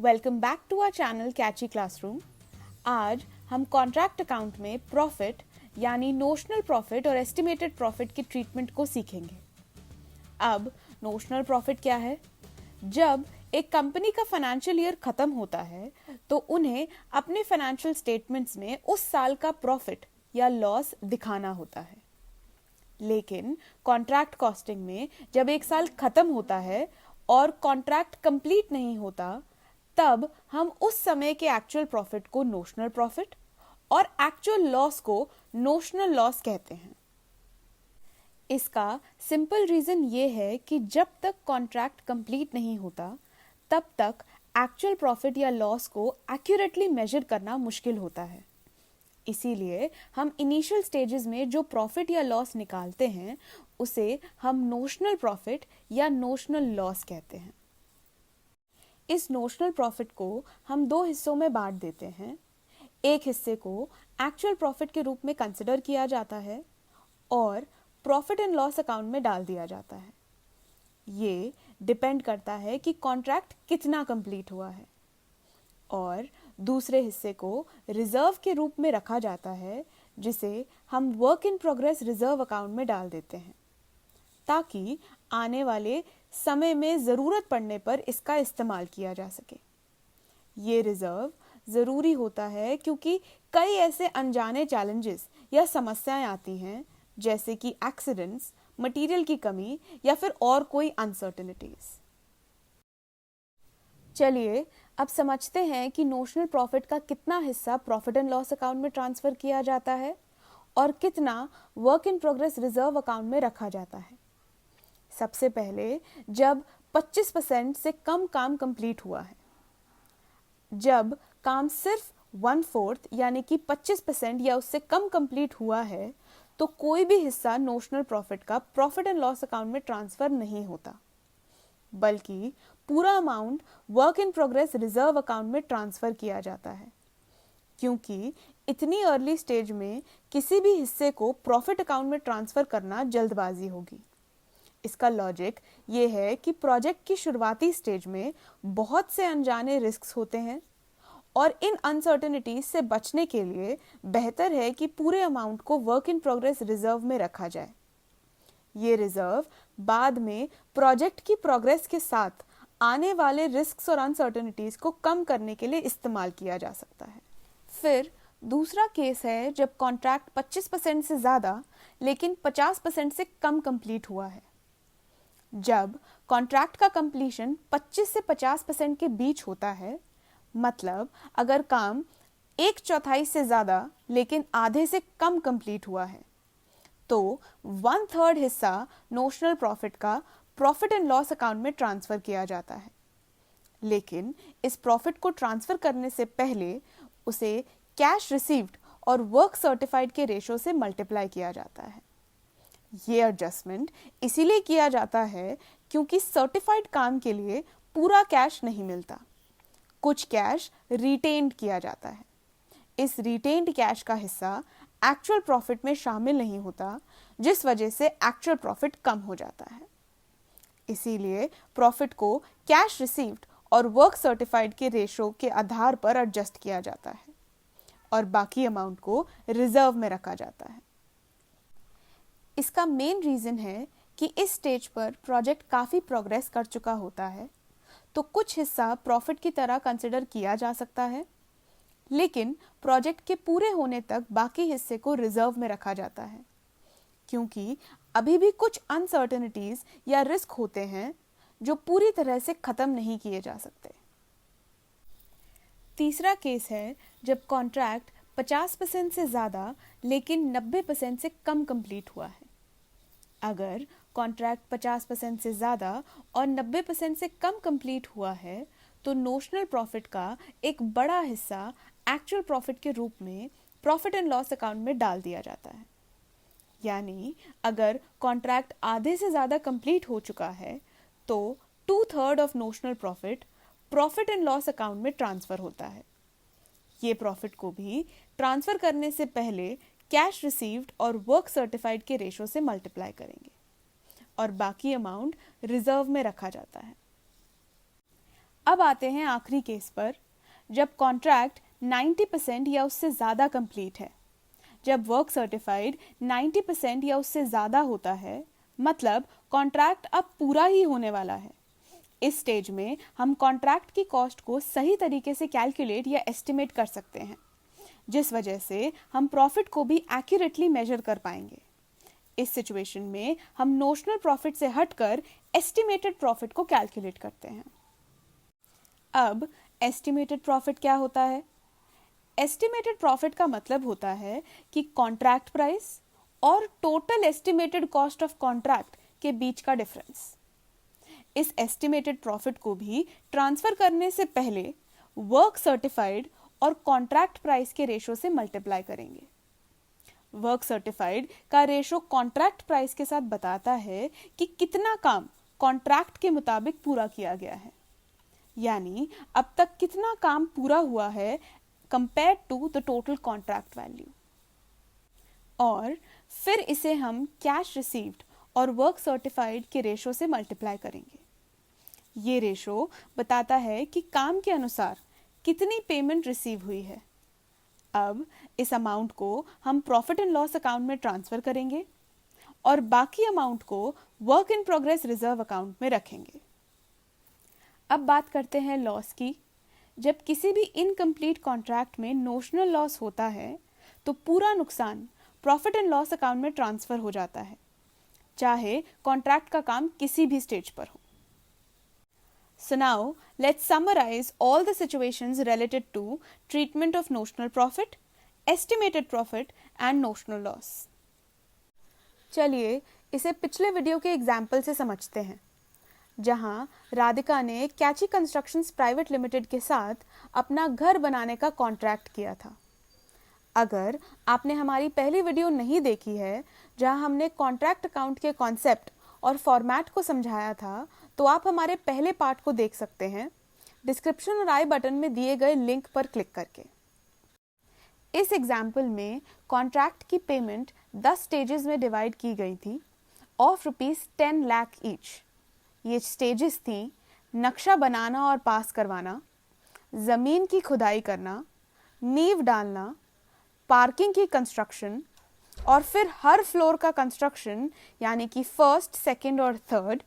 Welcome back to our channel catchy classroom. आज हम contract account में प्रॉफिट यानी नोशनल प्रॉफिट और एस्टिमेटेड प्रॉफिट की ट्रीटमेंट को सीखेंगे। अब नोशनल प्रॉफिट क्या है? जब एक कंपनी का फाइनेंशियल ईयर खत्म होता है तो उन्हें अपने फाइनेंशियल स्टेटमेंट्स में उस साल का प्रॉफिट या लॉस दिखाना होता है। लेकिन कॉन्ट्रैक्ट कॉस्टिंग में जब एक साल खत्म होता है और कॉन्ट्रैक्ट कंप्लीट नहीं होता, तब हम उस समय के एक्चुअल प्रॉफिट को नोशनल प्रॉफिट और एक्चुअल लॉस को नोशनल लॉस कहते हैं। इसका सिंपल रीजन ये है कि जब तक कॉन्ट्रैक्ट कंप्लीट नहीं होता तब तक एक्चुअल प्रॉफिट या लॉस को एक्यूरेटली मेजर करना मुश्किल होता है। इसीलिए हम इनिशियल स्टेजेस में जो प्रॉफिट या लॉस निकालते हैं उसे हम नोशनल प्रॉफिट या नोशनल लॉस कहते हैं। इस नोशनल प्रॉफिट को हम दो हिस्सों में बांट देते हैं। एक हिस्से को एक्चुअल प्रॉफिट के रूप में कंसिडर किया जाता है और प्रॉफिट एंड लॉस अकाउंट में डाल दिया जाता है। ये डिपेंड करता है कि कॉन्ट्रैक्ट कितना कंप्लीट हुआ है। और दूसरे हिस्से को रिजर्व के रूप में रखा जाता है, जिसे हम work in progress reserve account में डाल देते हैं, ताकि आने वाले समय में ज़रूरत पड़ने पर इसका इस्तेमाल किया जा सके। ये रिजर्व ज़रूरी होता है क्योंकि कई ऐसे अनजाने चैलेंजेस या समस्याएं आती हैं, जैसे कि एक्सीडेंट्स, मटेरियल की कमी या फिर और कोई अनसर्टेनिटीज। चलिए अब समझते हैं कि नोशनल प्रॉफिट का कितना हिस्सा प्रॉफिट एंड लॉस अकाउंट में ट्रांसफ़र किया जाता है और कितना work in progress reserve account में रखा जाता है। सबसे पहले जब 25% से कम काम कंप्लीट हुआ है, जब काम सिर्फ 1/4 यानी कि 25% या उससे कम कंप्लीट हुआ है, तो कोई भी हिस्सा नोशनल प्रॉफिट का प्रॉफिट एंड लॉस अकाउंट में ट्रांसफर नहीं होता, बल्कि पूरा amount work in progress reserve account में ट्रांसफर किया जाता है। क्योंकि इतनी अर्ली स्टेज में किसी भी हिस्से को प्रॉफिट अकाउंट में ट्रांसफर करना जल्दबाजी होगी। इसका लॉजिक ये है कि प्रोजेक्ट की शुरुआती स्टेज में बहुत से अनजाने रिस्क्स होते हैं और इन अनसर्टेनिटीज से बचने के लिए बेहतर है कि पूरे अमाउंट को वर्क इन प्रोग्रेस रिजर्व में रखा जाए। ये रिजर्व बाद में प्रोजेक्ट की प्रोग्रेस के साथ आने वाले रिस्क्स और अनसर्टेनिटीज को कम करने के लिए इस्तेमाल किया जा सकता है। फिर दूसरा केस है जब कॉन्ट्रैक्ट 25% से ज़्यादा लेकिन 50% से कम कंप्लीट हुआ है। जब कॉन्ट्रैक्ट का कंप्लीशन 25 से 50% के बीच होता है, मतलब अगर काम 1/4 से ज़्यादा लेकिन आधे से कम कंप्लीट हुआ है, तो 1/3 हिस्सा नोशनल प्रॉफिट का प्रॉफिट एंड लॉस अकाउंट में ट्रांसफ़र किया जाता है। लेकिन इस प्रॉफिट को ट्रांसफ़र करने से पहले उसे कैश रिसीव्ड और वर्क सर्टिफाइड के रेशो से मल्टीप्लाई किया जाता है। ये एडजस्टमेंट इसीलिए किया जाता है क्योंकि सर्टिफाइड काम के लिए पूरा कैश नहीं मिलता, कुछ कैश रिटेन्ड किया जाता है। इस रिटेन्ड कैश का हिस्सा एक्चुअल प्रॉफिट में शामिल नहीं होता, जिस वजह से एक्चुअल प्रॉफिट कम हो जाता है। इसीलिए प्रॉफिट को कैश रिसीव्ड और वर्क सर्टिफाइड के रेशो के आधार पर एडजस्ट किया जाता है और बाकी अमाउंट को रिजर्व में रखा जाता है। इसका मेन रीज़न है कि इस स्टेज पर प्रोजेक्ट काफ़ी प्रोग्रेस कर चुका होता है, तो कुछ हिस्सा प्रॉफिट की तरह कंसिडर किया जा सकता है, लेकिन प्रोजेक्ट के पूरे होने तक बाकी हिस्से को रिजर्व में रखा जाता है, क्योंकि अभी भी कुछ अनसर्टेनिटीज या रिस्क होते हैं जो पूरी तरह से ख़त्म नहीं किए जा सकते। तीसरा केस है जब कॉन्ट्रैक्ट 50% से ज़्यादा लेकिन 90% से कम कंप्लीट हुआ है। अगर कॉन्ट्रैक्ट 50% से ज़्यादा और 90% से कम कंप्लीट हुआ है, तो नोशनल प्रॉफिट का एक बड़ा हिस्सा एक्चुअल प्रॉफिट के रूप में प्रॉफिट एंड लॉस अकाउंट में डाल दिया जाता है। यानी अगर कॉन्ट्रैक्ट आधे से ज़्यादा कंप्लीट हो चुका है, तो 2/3 of notional profit profit and loss account में ट्रांसफ़र होता है। ये प्रॉफिट को भी ट्रांसफ़र करने से पहले कैश रिसीव्ड और वर्क सर्टिफाइड के रेशो से मल्टीप्लाई करेंगे और बाकी अमाउंट रिजर्व में रखा जाता है। अब आते हैं आखिरी केस पर, जब कॉन्ट्रैक्ट 90% या उससे ज़्यादा कंप्लीट है। जब वर्क सर्टिफाइड 90% या उससे ज़्यादा होता है, मतलब कॉन्ट्रैक्ट अब पूरा ही होने वाला है। इस स्टेज में हम कॉन्ट्रैक्ट की कॉस्ट को सही तरीके से कैलकुलेट या एस्टिमेट कर सकते हैं, जिस वजह से हम प्रॉफिट को भी एक्यूरेटली मेजर कर पाएंगे। इस सिचुएशन में हम नोशनल प्रॉफिट से हटकर एस्टिमेटेड प्रॉफिट को कैलकुलेट करते हैं। अब एस्टिमेटेड प्रॉफिट क्या होता है? एस्टिमेटेड प्रॉफिट का मतलब होता है कि कॉन्ट्रैक्ट प्राइस और total estimated cost of contract के बीच का डिफरेंस। इस एस्टिमेटेड प्रॉफिट को भी ट्रांसफर करने से पहले वर्क सर्टिफाइड और कॉन्ट्रैक्ट प्राइस के रेशो से मल्टीप्लाई करेंगे। वर्क सर्टिफाइड का रेशो कॉन्ट्रैक्ट प्राइस के साथ बताता है कि कितना काम कॉन्ट्रैक्ट के मुताबिक पूरा किया गया है, यानी अब तक कितना काम पूरा हुआ है compare to the total contract value. और फिर इसे हम कैश रिसीव्ड और वर्क सर्टिफाइड के रेशो से मल्टीप्लाई करेंगे। ये रेशो बताता है कि काम के अनुसार कितनी पेमेंट रिसीव हुई है। अब इस अमाउंट को हम प्रॉफिट एंड लॉस अकाउंट में ट्रांसफर करेंगे और बाकी अमाउंट को work in progress reserve account में रखेंगे। अब बात करते हैं लॉस की। जब किसी भी इनकम्प्लीट कॉन्ट्रैक्ट में नोशनल लॉस होता है तो पूरा नुकसान प्रॉफिट एंड लॉस अकाउंट में ट्रांसफर हो जाता है, चाहे कॉन्ट्रैक्ट का काम किसी भी स्टेज पर हो। So now let's summarize all the situations related to treatment of notional profit, estimated profit and notional loss. चलिए इसे पिछले वीडियो के एग्जाम्पल से समझते हैं, जहां राधिका ने कैची कंस्ट्रक्शंस प्राइवेट लिमिटेड के साथ अपना घर बनाने का कॉन्ट्रैक्ट किया था। अगर आपने हमारी पहली वीडियो नहीं देखी है, जहां हमने कॉन्ट्रैक्ट अकाउंट के कॉन्सेप्ट और फॉर्मेट को समझाया था, तो आप हमारे पहले पार्ट को देख सकते हैं डिस्क्रिप्शन और आई बटन में दिए गए लिंक पर क्लिक करके। इस एग्जाम्पल में कॉन्ट्रैक्ट की पेमेंट 10 स्टेजेस में डिवाइड की गई थी ऑफ ₹10 लाख ईच। ये स्टेजेस थी नक्शा बनाना और पास करवाना, ज़मीन की खुदाई करना, नींव डालना, पार्किंग की कंस्ट्रक्शन और फिर हर फ्लोर का कंस्ट्रक्शन यानी कि फर्स्ट, सेकंड और थर्ड,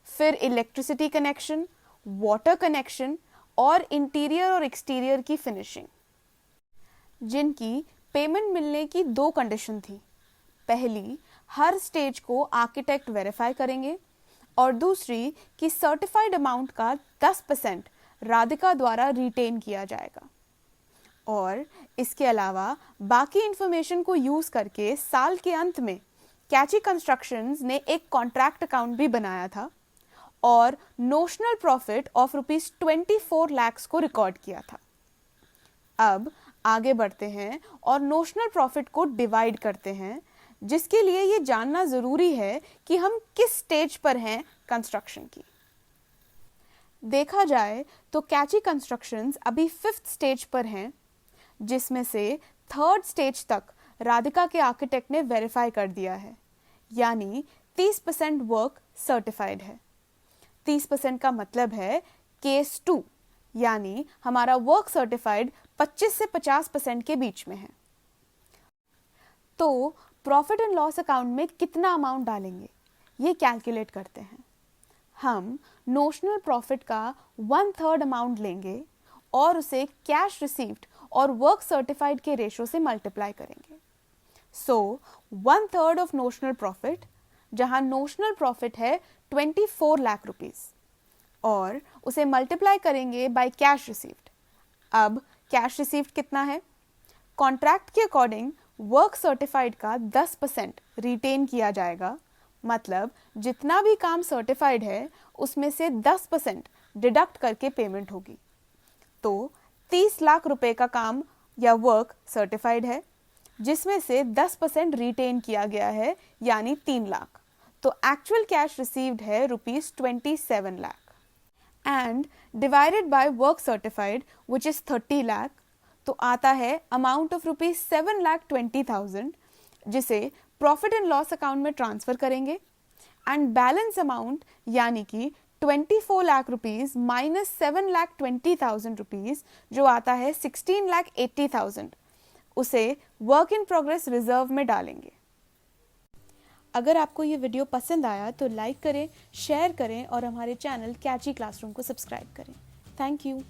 फिर इलेक्ट्रिसिटी कनेक्शन, वाटर कनेक्शन और इंटीरियर और एक्सटीरियर की फिनिशिंग, जिनकी पेमेंट मिलने की 2 कंडीशन थी। पहली, हर स्टेज को आर्किटेक्ट वेरीफाई करेंगे और दूसरी कि सर्टिफाइड अमाउंट का 10% राधिका द्वारा रिटेन किया जाएगा। और इसके अलावा बाकी इंफॉर्मेशन को यूज करके साल के अंत में कैची कंस्ट्रक्शंस ने एक कॉन्ट्रैक्ट अकाउंट भी बनाया था और नोशनल प्रॉफिट ऑफ ₹24 लाख को रिकॉर्ड किया था। अब आगे बढ़ते हैं और नोशनल प्रॉफिट को डिवाइड करते हैं, जिसके लिए ये जानना जरूरी है कि हम किस स्टेज पर हैं कंस्ट्रक्शन की। देखा जाए तो कैची कंस्ट्रक्शंस अभी 5th स्टेज पर हैं, जिसमें से 3rd स्टेज तक राधिका के आर्किटेक्ट ने वेरीफाई कर दिया है, यानी 30% वर्क सर्टिफाइड है। 30% का मतलब है केस 2, यानी हमारा वर्क सर्टिफाइड 25 से 50% के बीच में है। तो प्रॉफिट एंड लॉस अकाउंट में कितना अमाउंट डालेंगे, ये कैलकुलेट करते हैं। हम नोशनल प्रॉफिट का 1/3 अमाउंट लेंगे और उसे कैश रिसीव्ड और वर्क सर्टिफाइड के रेशो से मल्टीप्लाई करेंगे। सो 1/3 ऑफ नोशनल प्रॉफिट, जहां नोशनल प्रॉफिट है 24 लाख रुपीस, और उसे मल्टीप्लाई करेंगे बाय कैश रिसीव्ड। अब कैश रिसीव्ड कितना है? कॉन्ट्रैक्ट के अकॉर्डिंग वर्क सर्टिफाइड का 10% रिटेन किया जाएगा, मतलब जितना भी काम सर्टिफाइड है उसमें से 10% डिडक्ट करके पेमेंट होगी। तो 30 लाख रुपए का काम या वर्क सर्टिफाइड है, जिसमें से 10% रिटेन किया गया है, यानी 3 लाख। तो एक्चुअल कैश रिसीव्ड है ₹27 lakh and divided by work certified which is 30 lakh, तो आता है अमाउंट ऑफ ₹7,20,000, जिसे प्रॉफिट एंड लॉस अकाउंट में ट्रांसफर करेंगे एंड बैलेंस अमाउंट यानी कि 24 लाख रुपीज़ माइनस 7,20,000 रुपीज़ जो आता है 16,80,000, उसे वर्क इन प्रोग्रेस रिजर्व में डालेंगे। अगर आपको ये वीडियो पसंद आया तो लाइक करें, शेयर करें और हमारे चैनल कैची क्लासरूम को सब्सक्राइब करें। Thank you.